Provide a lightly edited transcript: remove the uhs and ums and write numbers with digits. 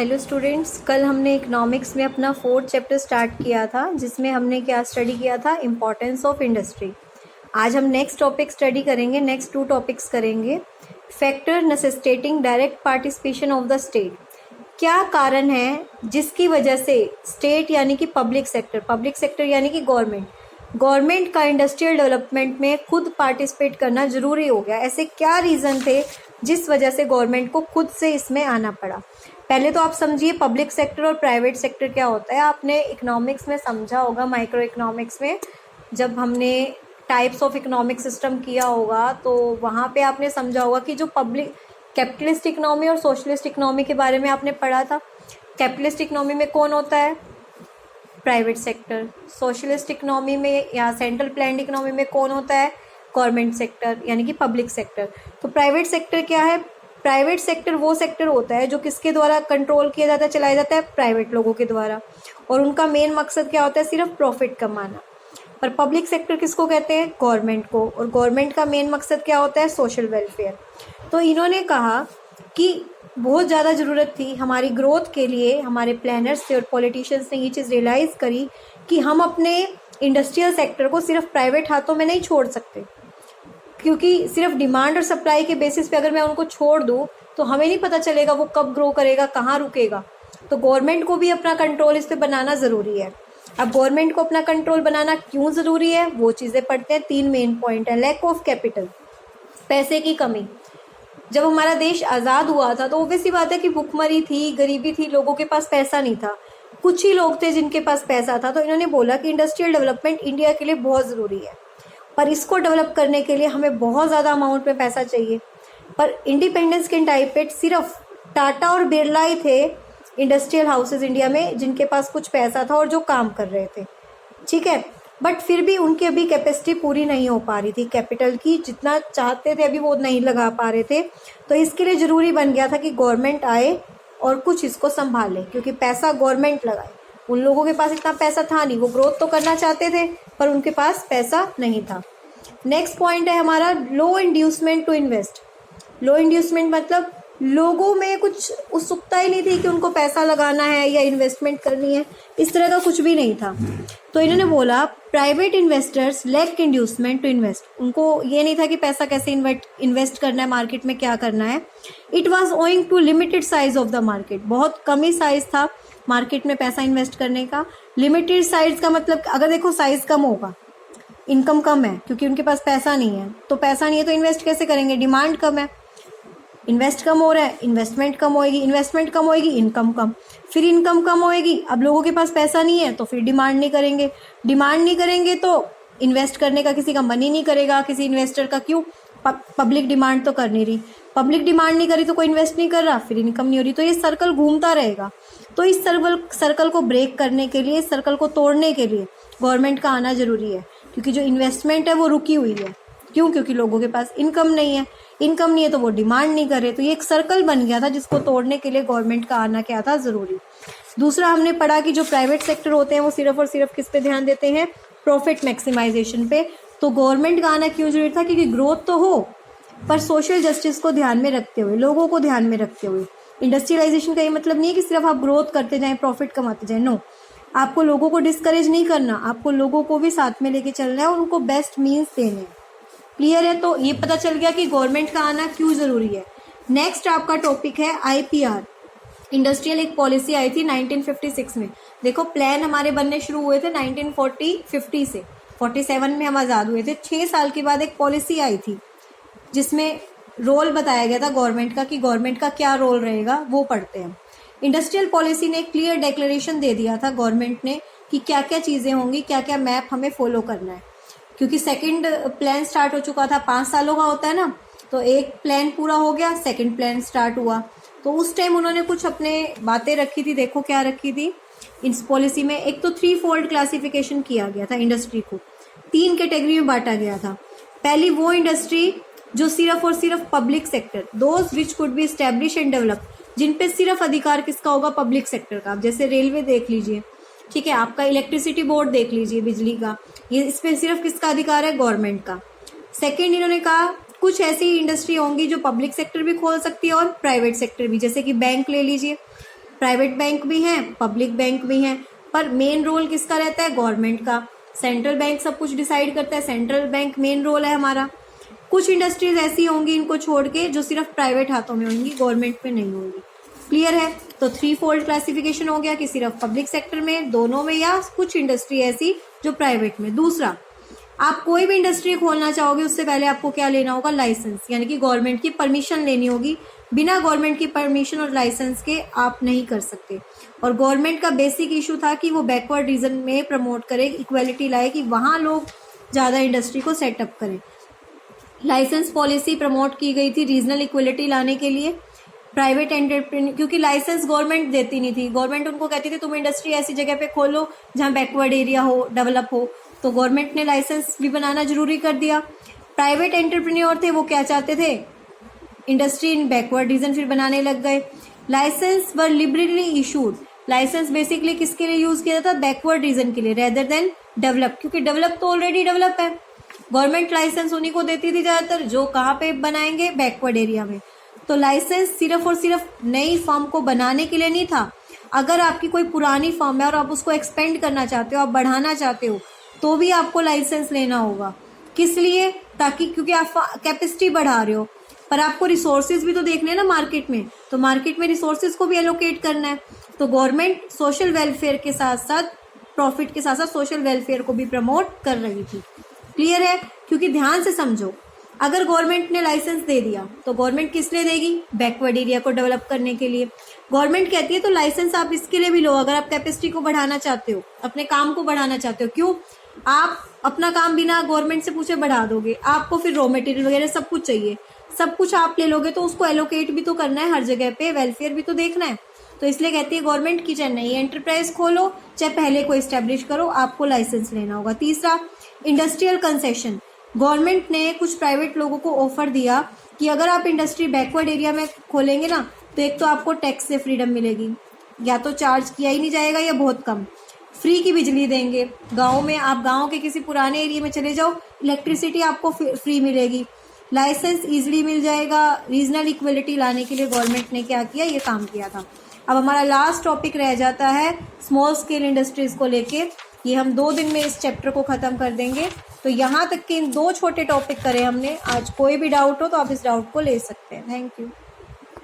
Hello students, कल हमने economics में अपना 4th चैप्टर स्टार्ट किया था जिसमें हमने क्या स्टडी किया था, इम्पोर्टेंस ऑफ इंडस्ट्री। आज हम नेक्स्ट टॉपिक स्टडी करेंगे, नेक्स्ट 2 टॉपिक्स करेंगे। Factor necessitating direct participation of the state. क्या कारण है जिसकी वजह से स्टेट यानी कि पब्लिक सेक्टर यानी कि गवर्नमेंट का इंडस्ट्रियल डेवलपमेंट में खुद पार्टिसिपेट करना जरूरी हो गया। ऐसे क्या रीज़न थे जिस वजह से गवर्नमेंट को खुद से इसमें आना पड़ा। पहले तो आप समझिए पब्लिक सेक्टर और प्राइवेट सेक्टर क्या होता है। आपने इकोनॉमिक्स में समझा होगा, माइक्रो इकोनॉमिक्स में जब हमने टाइप्स ऑफ इकोनॉमिक सिस्टम किया होगा तो वहाँ पे आपने समझा होगा कि जो पब्लिक कैपिटलिस्ट इकोनॉमी और सोशलिस्ट इकोनॉमी के बारे में आपने पढ़ा था। कैपिटलिस्ट इकोनॉमी में कौन होता है? Private sector. सोशलिस्ट इकोनॉमी में या सेंट्रल प्लान्ड इकोनॉमी में कौन होता है? गवर्नमेंट सेक्टर यानी कि पब्लिक सेक्टर। तो प्राइवेट सेक्टर क्या है? प्राइवेट सेक्टर वो सेक्टर होता है जो किसके द्वारा कंट्रोल किया जाता है, चलाया जाता है? प्राइवेट लोगों के द्वारा। और उनका मेन मकसद क्या होता है? सिर्फ प्रॉफिट कमाना। पर पब्लिक सेक्टर किसको कहते हैं? गवर्नमेंट को। और गवर्नमेंट का मेन मकसद क्या होता है? Social welfare. तो इन्होंने कहा कि बहुत ज़्यादा ज़रूरत थी हमारी ग्रोथ के लिए, हमारे प्लानर्स थे और पॉलिटिशियंस ने ये चीज़ रियलाइज़ करी कि हम अपने इंडस्ट्रियल सेक्टर को सिर्फ प्राइवेट हाथों में नहीं छोड़ सकते, क्योंकि सिर्फ डिमांड और सप्लाई के बेसिस पे अगर मैं उनको छोड़ दूँ तो हमें नहीं पता चलेगा वो कब ग्रो करेगा, कहाँ रुकेगा। तो गवर्नमेंट को भी अपना कंट्रोल इस पर बनाना ज़रूरी है। अब गवर्नमेंट को अपना कंट्रोल बनाना क्यों ज़रूरी है वो चीज़ें पढ़ते हैं। 3 मेन पॉइंट है। लैक ऑफ कैपिटल, पैसे की कमी। जब हमारा देश आज़ाद हुआ था तो ऑब्वियसली बात है कि भुखमरी थी, गरीबी थी, लोगों के पास पैसा नहीं था। कुछ ही लोग थे जिनके पास पैसा था। तो इन्होंने बोला कि इंडस्ट्रियल डेवलपमेंट इंडिया के लिए बहुत ज़रूरी है, पर इसको डेवलप करने के लिए हमें बहुत ज़्यादा अमाउंट में पैसा चाहिए। पर इंडिपेंडेंस के टाइम पे सिर्फ टाटा और बिरला ही थे इंडस्ट्रियल हाउसेज इंडिया में जिनके पास कुछ पैसा था और जो काम कर रहे थे, ठीक है। बट फिर भी उनकी अभी कैपेसिटी पूरी नहीं हो पा रही थी कैपिटल की, जितना चाहते थे अभी वो नहीं लगा पा रहे थे। तो इसके लिए ज़रूरी बन गया था कि गवर्नमेंट आए और कुछ इसको संभाले, क्योंकि पैसा गवर्नमेंट लगाए। उन लोगों के पास इतना पैसा था नहीं, वो ग्रोथ तो करना चाहते थे पर उनके पास पैसा नहीं था। नेक्स्ट पॉइंट है हमारा low inducement to invest. Low inducement मतलब लोगों में कुछ उत्सुकता ही नहीं थी कि उनको पैसा लगाना है या इन्वेस्टमेंट करनी है, इस तरह का कुछ भी नहीं था। तो इन्होंने बोला private investors lack inducement to invest. उनको ये नहीं था कि पैसा कैसे इन्वेस्ट करना है, मार्केट में क्या करना है। It was owing to limited size of the market. बहुत कम ही साइज था मार्केट में पैसा इन्वेस्ट करने का। लिमिटेड साइज का मतलब अगर देखो साइज कम होगा, इनकम कम है, क्योंकि उनके पास पैसा नहीं है। तो पैसा नहीं है तो इन्वेस्ट कैसे करेंगे? डिमांड कम है, इन्वेस्ट कम हो रहा है, इन्वेस्टमेंट कम होएगी, इन्वेस्टमेंट कम होएगी, इनकम कम, फिर इनकम कम होएगी। अब लोगों के पास पैसा नहीं है तो फिर डिमांड नहीं करेंगे, डिमांड नहीं करेंगे तो इन्वेस्ट करने का किसी का मन ही नहीं करेगा, किसी इन्वेस्टर का। क्यों? पब्लिक डिमांड तो कर नहीं रही, पब्लिक डिमांड नहीं करी तो कोई इन्वेस्ट नहीं कर रहा, फिर इनकम नहीं हो रही। तो ये सर्कल घूमता रहेगा। तो इस सर्कल को ब्रेक करने के लिए, इस सर्कल को तोड़ने के लिए गवर्नमेंट का आना जरूरी है, क्योंकि जो इन्वेस्टमेंट है वो रुकी हुई है। क्यों? क्योंकि लोगों के पास इनकम नहीं है, इनकम नहीं है तो वो डिमांड नहीं करे। तो ये एक सर्कल बन गया था जिसको तोड़ने के लिए गवर्नमेंट का आना क्या था? जरूरी। दूसरा हमने पढ़ा कि जो प्राइवेट सेक्टर होते हैं वो सिर्फ और सिर्फ किस पे ध्यान देते हैं? प्रॉफिट मैक्सिमाइजेशन पे। तो गवर्नमेंट का आना क्यों जरूरी था? क्योंकि ग्रोथ तो हो पर सोशल जस्टिस को ध्यान में रखते हुए, लोगों को ध्यान में रखते हुए। इंडस्ट्रियलाइजेशन का ये मतलब नहीं है कि सिर्फ आप ग्रोथ करते जाएं, प्रॉफिट कमाते जाएं। नो, आपको लोगों को डिस्करेज नहीं करना, आपको लोगों को भी साथ में लेके चलना है और उनको बेस्ट मीन्स देने हैं। क्लियर है? तो ये पता चल गया कि गवर्नमेंट का आना क्यों जरूरी है। नेक्स्ट आपका टॉपिक है IPR। इंडस्ट्रियल एक पॉलिसी आई थी 1956 में। देखो प्लान हमारे बनने शुरू हुए थे 1940-50 से, 47 में हम आज़ाद हुए थे। 6 साल के बाद एक पॉलिसी आई थी जिसमें रोल बताया गया था गवर्नमेंट का, कि गवर्नमेंट का क्या रोल रहेगा वो पढ़ते हैं। इंडस्ट्रियल पॉलिसी ने एक क्लियर डिक्लेरेशन दे दिया था गवर्नमेंट ने कि क्या क्या चीज़ें होंगी, क्या क्या मैप हमें फॉलो करना है। क्योंकि सेकंड प्लान स्टार्ट हो चुका था, 5 सालों का होता है ना, तो एक प्लान पूरा हो गया, सेकंड प्लान स्टार्ट हुआ। तो उस टाइम उन्होंने कुछ अपने बातें रखी थी। देखो क्या रखी थी इस पॉलिसी में। एक तो 3 फोल्ड क्लासिफिकेशन किया गया था, इंडस्ट्री को 3 कैटेगरी में बांटा गया था। पहली वो इंडस्ट्री जो सिर्फ और सिर्फ public sector, those which could be establish and develop, जिन पे सिर्फ अधिकार किसका होगा? पब्लिक सेक्टर का। आप जैसे रेलवे देख लीजिए, ठीक है, आपका इलेक्ट्रिसिटी बोर्ड देख लीजिए, बिजली का, ये इस पे सिर्फ किसका अधिकार है? गवर्नमेंट का। सेकंड इन्होंने कहा कुछ ऐसी इंडस्ट्री होंगी जो पब्लिक सेक्टर भी खोल सकती है और प्राइवेट सेक्टर भी, जैसे कि बैंक ले लीजिए, प्राइवेट बैंक भी हैं, पब्लिक बैंक भी हैं, पर मेन रोल किसका रहता है? गवर्नमेंट का। सेंट्रल बैंक सब कुछ डिसाइड करता है, सेंट्रल बैंक मेन रोल है हमारा। कुछ इंडस्ट्रीज ऐसी होंगी इनको छोड़ के जो सिर्फ प्राइवेट हाथों में होंगी, गवर्नमेंट में नहीं होंगी। क्लियर है? तो 3 फोल्ड क्लासिफिकेशन हो गया कि सिर्फ पब्लिक सेक्टर में, दोनों में, या कुछ इंडस्ट्री ऐसी जो प्राइवेट में। दूसरा, आप कोई भी इंडस्ट्री खोलना चाहोगे उससे पहले आपको क्या लेना होगा? लाइसेंस, यानी कि गवर्नमेंट की परमिशन लेनी होगी। बिना गवर्नमेंट की परमिशन और लाइसेंस के आप नहीं कर सकते। और गवर्नमेंट का बेसिक इशू था कि वो बैकवर्ड रीजन में प्रमोट करे, इक्वालिटी लाए, कि वहां लोग ज्यादा इंडस्ट्री को सेटअप करें। लाइसेंस पॉलिसी प्रमोट की गई थी रीजनल इक्वलिटी लाने के लिए। प्राइवेट एंटरप्रेन्योर, क्योंकि लाइसेंस गवर्नमेंट देती नहीं थी, गवर्नमेंट उनको कहती थी तुम इंडस्ट्री ऐसी जगह पे खोलो जहां बैकवर्ड एरिया हो, डेवलप हो, तो गवर्नमेंट ने लाइसेंस भी बनाना जरूरी कर दिया। प्राइवेट एंटरप्रेन्योर थे, वो क्या चाहते थे? इंडस्ट्री इन बैकवर्ड रीजन फिर बनाने लग गए। लाइसेंस वर लिबरली इशूड, लाइसेंस बेसिकली किसके लिए यूज किया जाता? बैकवर्ड रीजन के लिए, रेदर देन डेवलप, क्योंकि डेवलप तो ऑलरेडी डेवलप है। गवर्नमेंट लाइसेंस उन्हीं को देती थी ज्यादातर जो कहाँ पे बनाएंगे? बैकवर्ड एरिया में। तो लाइसेंस सिर्फ और सिर्फ नई फर्म को बनाने के लिए नहीं था। अगर आपकी कोई पुरानी फर्म है और आप उसको एक्सपेंड करना चाहते हो, आप बढ़ाना चाहते हो, तो भी आपको लाइसेंस लेना होगा। किस लिए? ताकि, क्योंकि आप कैपेसिटी बढ़ा रहे हो, पर आपको रिसोर्सेज भी तो देखने हैं ना मार्केट में, तो मार्केट में रिसोर्सेज को भी एलोकेट करना है। तो गवर्नमेंट सोशल वेलफेयर के साथ साथ, प्रॉफिट के साथ साथ सोशल वेलफेयर को भी प्रमोट कर रही थी। क्लियर है? क्योंकि ध्यान से समझो, अगर गवर्नमेंट ने लाइसेंस दे दिया तो गवर्नमेंट किस लिए देगी? बैकवर्ड एरिया को डेवलप करने के लिए। गवर्नमेंट कहती है तो लाइसेंस आप इसके लिए भी लो, अगर आप कैपेसिटी को बढ़ाना चाहते हो, अपने काम को बढ़ाना चाहते हो। क्यों? आप अपना काम बिना गवर्नमेंट से पूछे बढ़ा दोगे, आपको फिर रॉ मटेरियल वगैरह सब कुछ चाहिए, सब कुछ आप ले लोगे तो उसको एलोकेट भी तो करना है हर जगह पे, वेलफेयर भी तो देखना है। तो इसलिए कहती है गवर्नमेंट की चाहे नई एंटरप्राइज खोलो चाहे पहले को एस्टेब्लिश करो, आपको लाइसेंस लेना होगा। तीसरा, इंडस्ट्रियल कंसेशन, गवर्नमेंट ने कुछ प्राइवेट लोगों को ऑफर दिया कि अगर आप इंडस्ट्री बैकवर्ड एरिया में खोलेंगे ना, तो एक तो आपको टैक्स से फ्रीडम मिलेगी, या तो चार्ज किया ही नहीं जाएगा या बहुत कम, फ्री की बिजली देंगे। गाँव में, आप गाँव के किसी पुराने एरिया में चले जाओ, इलेक्ट्रिसिटी आपको फ्री मिलेगी, लाइसेंस इजीली मिल जाएगा। रीजनल इक्वलिटी लाने के लिए गवर्नमेंट ने क्या किया? ये काम किया था। अब हमारा लास्ट टॉपिक रह जाता है स्मॉल स्केल इंडस्ट्रीज को लेके। ये हम 2 दिन में इस चैप्टर को खत्म कर देंगे। तो यहाँ तक के इन 2 छोटे टॉपिक करे हमने आज। कोई भी डाउट हो तो आप इस डाउट को ले सकते हैं। Thank you.